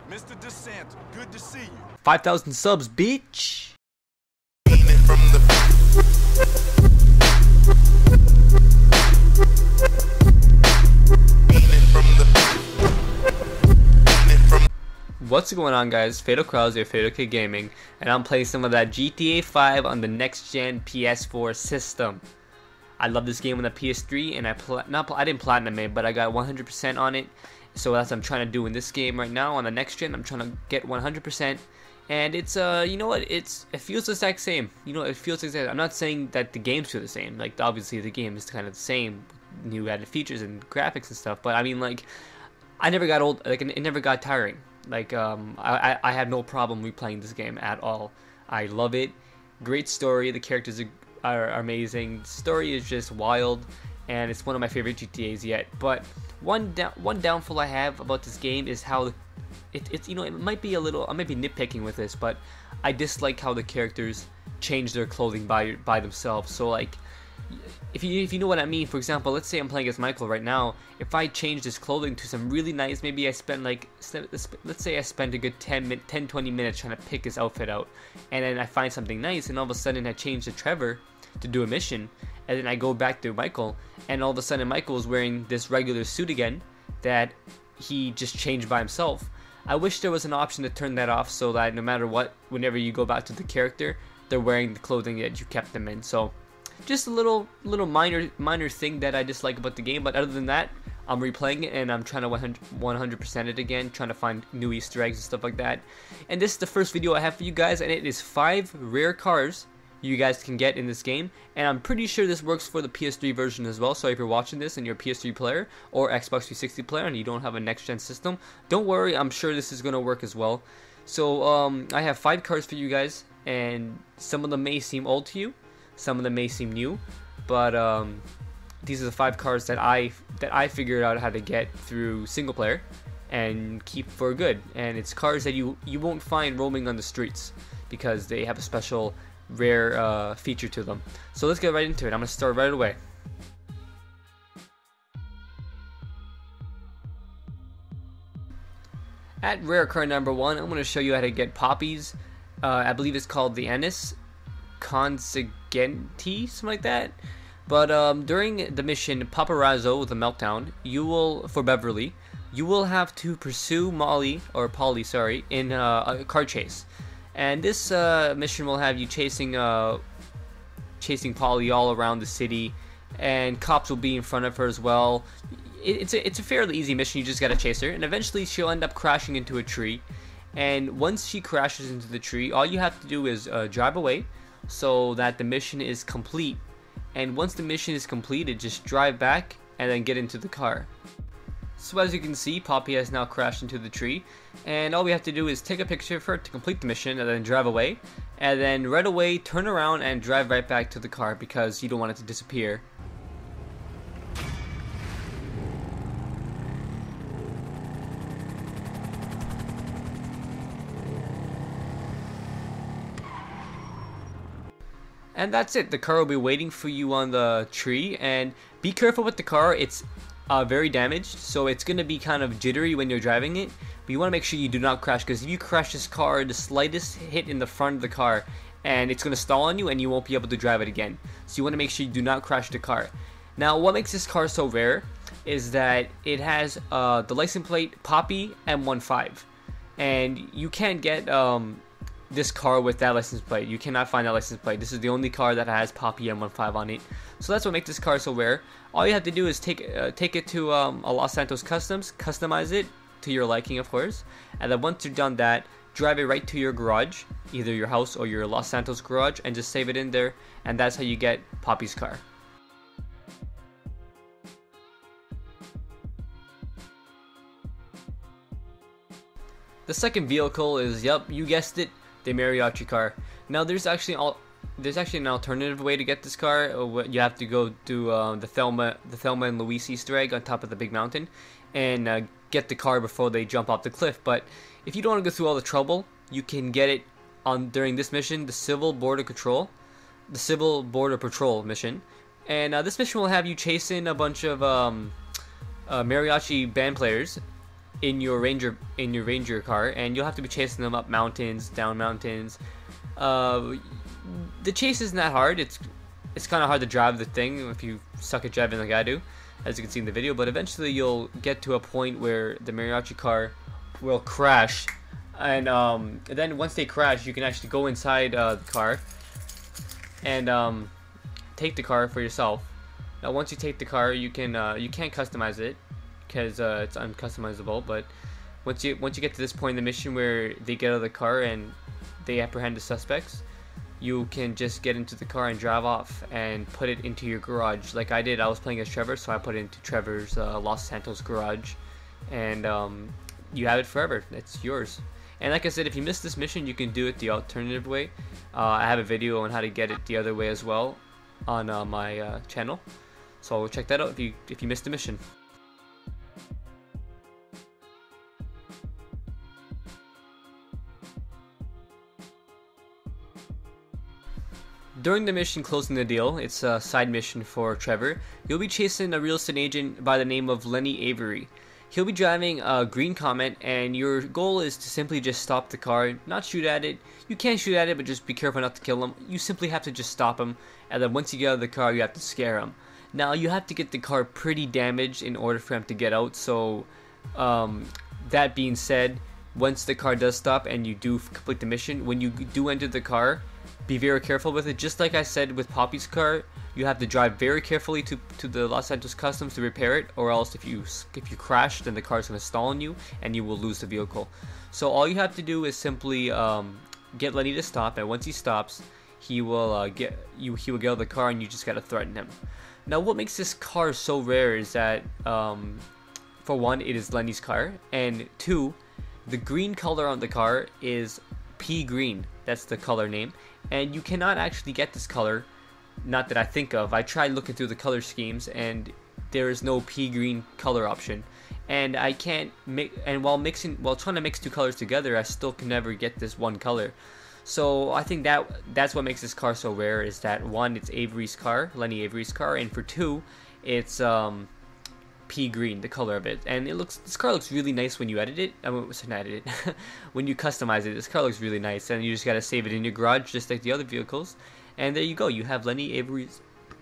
Mr. DeSanta, good to see you. 5,000 subs, bitch. What's going on, guys? Fatal Krause, Fatal Kid Gaming, and I'm playing some of that GTA 5 on the next-gen PS4 system. I love this game on the PS3, and I didn't platinum it, but I got 100% on it. So that's what I'm trying to do in this game right now on the next gen. I'm trying to get 100%, and it's you know what? It feels the exact same. You know, it feels exact. I'm not saying that the games feel the same. Like obviously the game is kind of the same, new added features and graphics and stuff. But I mean, like, I never got old. Like it never got tiring. Like I had no problem replaying this game at all. I love it. Great story. The characters are amazing. The story is just wild, and it's one of my favorite GTAs yet. But one downfall I have about this game is how it's you know, it might be a little, I might be nitpicking with this, but I dislike how the characters change their clothing by themselves. So like, if you know what I mean, for example, let's say I'm playing as Michael right now. If I change this clothing to some really nice, maybe I spend like, let's say I spend a good 10-20 minutes trying to pick his outfit out, and then I find something nice, and all of a sudden I change to Trevor to do a mission, and then I go back to Michael, and all of a sudden Michael is wearing this regular suit again that he just changed by himself. I wish there was an option to turn that off, so that no matter what, whenever you go back to the character, they're wearing the clothing that you kept them in. So just a little minor thing that I dislike about the game, but other than that, I'm replaying it and I'm trying to 100% it again, trying to find new Easter eggs and stuff like that. And this is the first video I have for you guys, and it is 5 rare cars you guys can get in this game, and I'm pretty sure this works for the PS3 version as well. So if you're watching this and you're a PS3 player or Xbox 360 player and you don't have a next-gen system, don't worry, I'm sure this is going to work as well. So I have 5 cars for you guys, and some of them may seem old to you, some of them may seem new, but these are the 5 cars that I figured out how to get through single player and keep for good. And it's cars that you won't find roaming on the streets because they have a special rare feature to them. So let's get right into it. I'm gonna start right away. At rare car number 1, I'm gonna show you how to get Poppy's. I believe it's called the Annis Consiglienti, something like that. But during the mission Paparazzo, the Meltdown, for Beverly, you will have to pursue Polly, sorry, in a car chase. And this mission will have you chasing Polly all around the city, and cops will be in front of her as well. It's a fairly easy mission. You just gotta chase her, and eventually she'll end up crashing into a tree. And once she crashes into the tree, all you have to do is drive away, so that the mission is complete. And once the mission is completed, just drive back and then get into the car. So as you can see, Poppy has now crashed into the tree, and all we have to do is take a picture of her to complete the mission and then drive away, and then right away turn around and drive right back to the car because you don't want it to disappear. And that's it. The car will be waiting for you on the tree, and be careful with the car. It's very damaged, so it's going to be kind of jittery when you're driving it, but you want to make sure you do not crash, because if you crash this car, the slightest hit in the front of the car and it's going to stall on you and you won't be able to drive it again. So you want to make sure you do not crash the car. Now what makes this car so rare is that it has the license plate Poppy M15, and you can't get this car with that license plate. You cannot find that license plate. This is the only car that has Poppy M15 on it. So that's what makes this car so rare. All you have to do is take it to a Los Santos Customs, customize it to your liking, of course, and then once you're done that, drive it right to your garage, either your house or your Los Santos garage, and just save it in there, and that's how you get Poppy's car. The second vehicle is, yep, you guessed it, the Mariachi Car. Now there's actually an alternative way to get this car. You have to go to the Thelma and Louise Easter egg on top of the big mountain and get the car before they jump off the cliff. But if you don't want to go through all the trouble, you can get it during this mission, the Civil Border Patrol mission. And this mission will have you chasing a bunch of mariachi band players in your Ranger car, and you'll have to be chasing them up mountains, down mountains. The chase isn't that hard. It's kind of hard to drive the thing if you suck at driving like I do, as you can see in the video. But eventually you'll get to a point where the Mariachi car will crash, and then once they crash, you can actually go inside the car and take the car for yourself. Now once you take the car, you can't customize it because it's uncustomizable. But once you get to this point in the mission where they get out of the car and they apprehend the suspects, you can just get into the car and drive off and put it into your garage like I did. I was playing as Trevor, so I put it into Trevor's Los Santos garage, and you have it forever. It's yours. And like I said, if you missed this mission, you can do it the alternative way. I have a video on how to get it the other way as well on my channel, so check that out if you missed the mission. During the mission Closing the Deal, it's a side mission for Trevor, you'll be chasing a real estate agent by the name of Lenny Averys. He'll be driving a green Comet, and your goal is to simply just stop the car, not shoot at it. You can shoot at it, but just be careful not to kill him. You simply have to just stop him, and then once you get out of the car, you have to scare him. Now, you have to get the car pretty damaged in order for him to get out, so that being said, once the car does stop and you do complete the mission, when you do enter the car, be very careful with it. Just like I said with Poppy's car, you have to drive very carefully to the Los Santos Customs to repair it, or else if you crash, then the car is going to stall on you and you will lose the vehicle. So all you have to do is simply get Lenny to stop, and once he stops, he will get out of the car, and you just got to threaten him. Now, what makes this car so rare is that for one, it is Lenny's car, and two, the green color on the car is pea green. That's the color name, and you cannot actually get this color, not that I think of. I tried looking through the color schemes, and there is no pea green color option, and I can't make, and while trying to mix two colors together, I still can never get this one color. So I think that's what makes this car so rare, is that one, it's Averys car, Lenny Averys car, and for two, it's pea green, the color of it. And this car looks really nice when you edit it. When you customize it, this car looks really nice, and you just gotta save it in your garage just like the other vehicles. And there you go, you have Lenny Averys,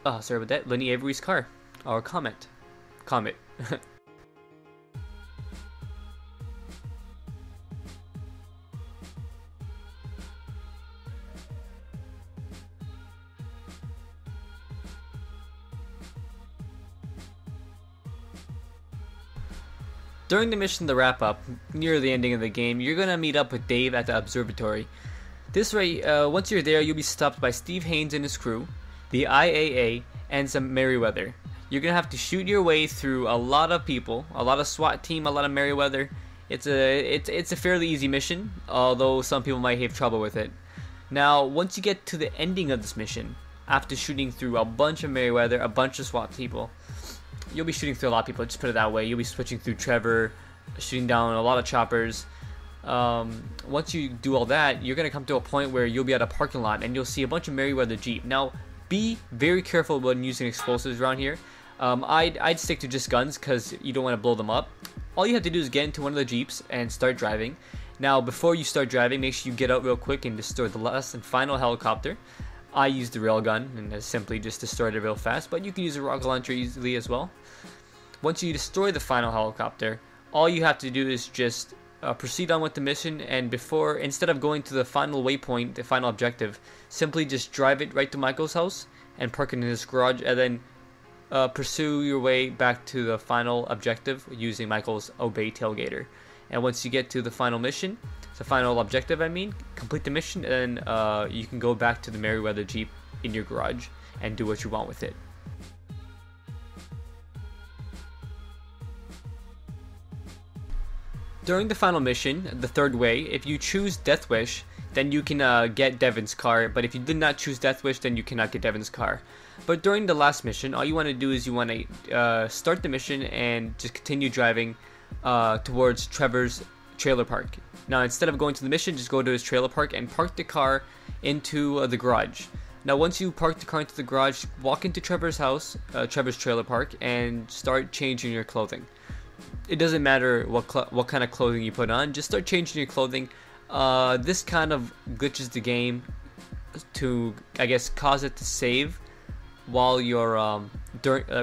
Lenny Averys car, or Comet. During the mission to wrap up, near the ending of the game, you're gonna meet up with Dave at the observatory. This way, once you're there, you'll be stopped by Steve Haynes and his crew, the IAA, and some Merryweather. You're gonna have to shoot your way through a lot of people, a lot of SWAT team, a lot of Merryweather. It's a fairly easy mission, although some people might have trouble with it. Now, once you get to the ending of this mission, after shooting through a bunch of Merryweather, a bunch of SWAT people, you'll be shooting through a lot of people, just put it that way. You'll be switching through Trevor, shooting down a lot of choppers. Once you do all that, you're going to come to a point where you'll be at a parking lot and you'll see a bunch of Merryweather Jeep. Now, be very careful when using explosives around here. I'd stick to just guns because you don't want to blow them up. All you have to do is get into one of the Jeeps and start driving. Now, before you start driving, make sure you get out real quick and destroy the last and final helicopter. I used the railgun and simply just destroyed it real fast, but you can use a rocket launcher easily as well. Once you destroy the final helicopter, all you have to do is just proceed on with the mission, and instead of going to the final waypoint, the final objective, simply just drive it right to Michael's house and park it in his garage, and then pursue your way back to the final objective using Michael's Obey Tailgater. And once you get to the final mission, the final objective, complete the mission, and then you can go back to the Merryweather Jeep in your garage and do what you want with it. During the final mission, the third way, if you choose Death Wish, then you can get Devin's car, but if you did not choose Death Wish, then you cannot get Devin's car. But during the last mission, all you want to do is you want to start the mission and just continue driving towards Trevor's trailer park. Now, instead of going to the mission, just go to his trailer park and park the car into the garage. Now, once you park the car into the garage, walk into Trevor's house, Trevor's trailer park, and start changing your clothing. it doesn't matter what kind of clothing you put on. Just start changing your clothing. This kind of glitches the game to, I guess, cause it to save while you're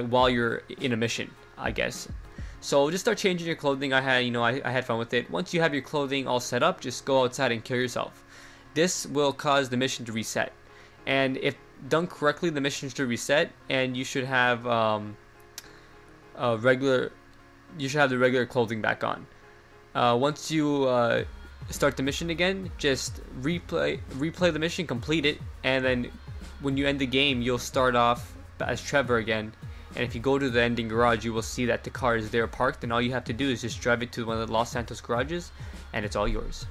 while you're in a mission, I guess. So just start changing your clothing. I had fun with it. Once you have your clothing all set up, just go outside and kill yourself. This will cause the mission to reset, and if done correctly, the mission should reset, and you should have the regular clothing back on. Once you start the mission again, just replay the mission, complete it, and then when you end the game, you'll start off as Trevor again. And if you go to the ending garage, you will see that the car is there parked, and all you have to do is just drive it to one of the Los Santos garages, and it's all yours.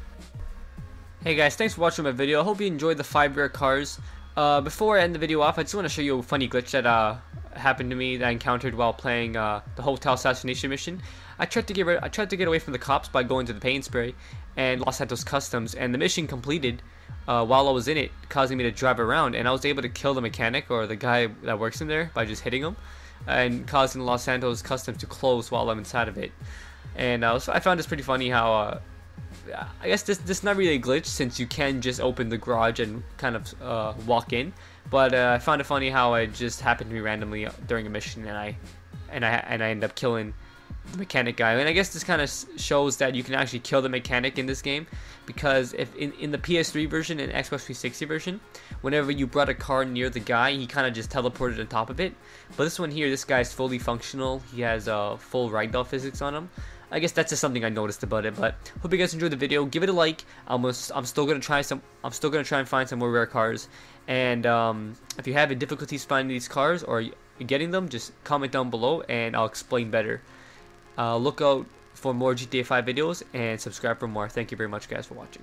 Hey guys, thanks for watching my video. I hope you enjoyed the 5 rare cars. Before I end the video off, I just want to show you a funny glitch that happened to me that I encountered while playing the hotel assassination mission. I tried to get away from the cops by going to the paint spray and Los Santos Customs, and the mission completed while I was in it, causing me to drive around, and I was able to kill the mechanic, or the guy that works in there, by just hitting him, and causing Los Santos Customs to close while I'm inside of it. And I found this pretty funny how I guess this is not really a glitch, since you can just open the garage and kind of walk in, but I found it funny how it just happened to me randomly during a mission, and I ended up killing the mechanic guy. And I guess this kind of shows that you can actually kill the mechanic in this game, because if in the PS3 version and Xbox 360 version, whenever you brought a car near the guy, he kind of just teleported on top of it. But this one here, this guy's fully functional. He has full ragdoll physics on him. I guess that's just something I noticed about it. But hope you guys enjoyed the video. Give it a like. I'm still gonna try and find some more rare cars. And if you have difficulties finding these cars or getting them, just comment down below and I'll explain better. Look out for more GTA 5 videos and subscribe for more. Thank you very much, guys, for watching.